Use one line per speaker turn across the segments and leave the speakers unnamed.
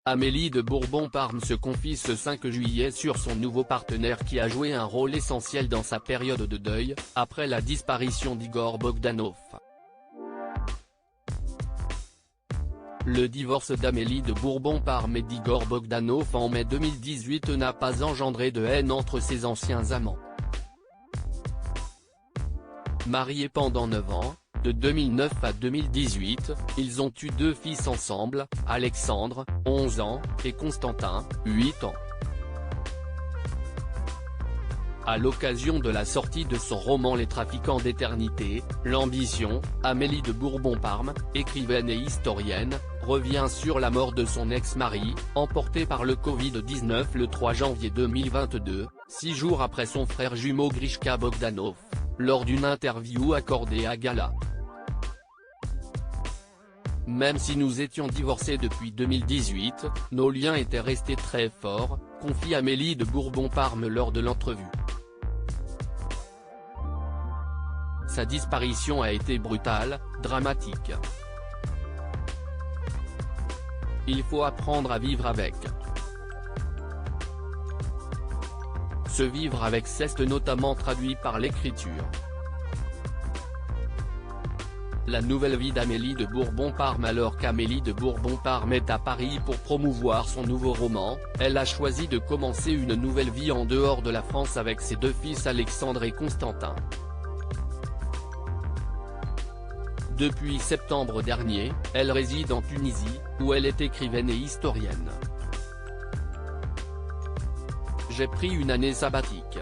Amélie de Bourbon-Parme se confie ce 5 juillet sur son nouveau partenaire qui a joué un rôle essentiel dans sa période de deuil, après la disparition d'Igor Bogdanov. Le divorce d'Amélie de Bourbon-Parme et d'Igor Bogdanov en mai 2018 n'a pas engendré de haine entre ses anciens amants. Mariés pendant 9 ans, de 2009 à 2018, ils ont eu 2 fils ensemble, Alexandre, 11 ans, et Constantin, 8 ans. À l'occasion de la sortie de son roman Les trafiquants d'éternité, l'ambition, Amélie de Bourbon-Parme, écrivaine et historienne, revient sur la mort de son ex-mari, emporté par le Covid-19 le 3 janvier 2022, 6 jours après son frère jumeau Grishka Bogdanov, lors d'une interview accordée à Gala. Même si nous étions divorcés depuis 2018, nos liens étaient restés très forts, confie Amélie de Bourbon-Parme lors de l'entrevue. Sa disparition a été brutale, dramatique. Il faut apprendre à vivre avec. Se vivre avec c'est notamment traduit par l'écriture. La nouvelle vie d'Amélie de Bourbon-Parme. Alors qu'Amélie de Bourbon-Parme est à Paris pour promouvoir son nouveau roman, elle a choisi de commencer une nouvelle vie en dehors de la France avec ses 2 fils Alexandre et Constantin. Depuis septembre dernier, elle réside en Tunisie, où elle est écrivaine et historienne. J'ai pris une année sabbatique.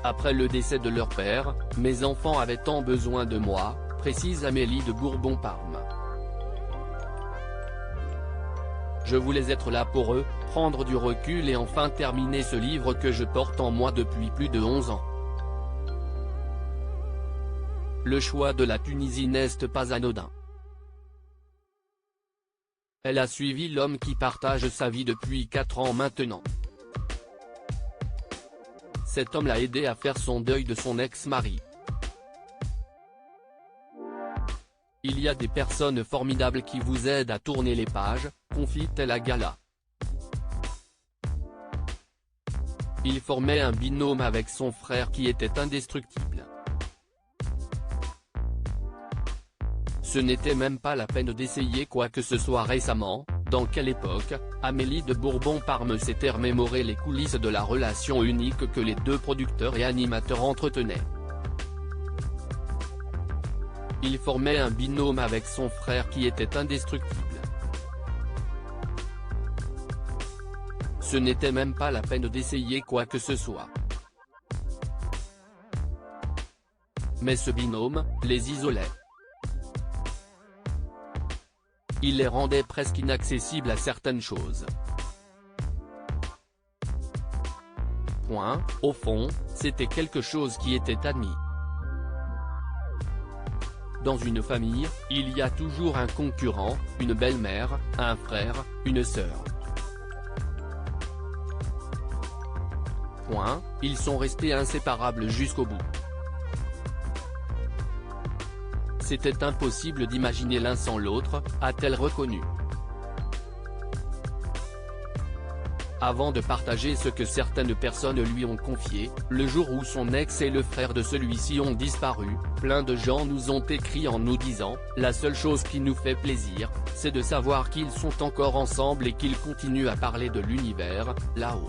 Après le décès de leur père, mes enfants avaient tant besoin de moi, précise Amélie de Bourbon-Parme. Je voulais être là pour eux, prendre du recul et enfin terminer ce livre que je porte en moi depuis plus de 11 ans. Le choix de la Tunisie n'est pas anodin. Elle a suivi l'homme qui partage sa vie depuis 4 ans maintenant. Cet homme l'a aidé à faire son deuil de son ex-mari. Il y a des personnes formidables qui vous aident à tourner les pages, confie-t-elle à Gala. Il formait un binôme avec son frère qui était indestructible. Ce n'était même pas la peine d'essayer quoi que ce soit récemment. Dans quelle époque, Amélie de Bourbon-Parme s'était remémoré les coulisses de la relation unique que les 2 producteurs et animateurs entretenaient. Il formait un binôme avec son frère qui était indestructible. Ce n'était même pas la peine d'essayer quoi que ce soit. Mais ce binôme, les isolait. Il les rendait presque inaccessibles à certaines choses. Au fond, c'était quelque chose qui était admis. Dans une famille, il y a toujours un concurrent, une belle-mère, un frère, une sœur. Ils sont restés inséparables jusqu'au bout. C'était impossible d'imaginer l'un sans l'autre, a-t-elle reconnu. Avant de partager ce que certaines personnes lui ont confié, le jour où son ex et le frère de celui-ci ont disparu, plein de gens nous ont écrit en nous disant « La seule chose qui nous fait plaisir, c'est de savoir qu'ils sont encore ensemble et qu'ils continuent à parler de l'univers, là-haut ».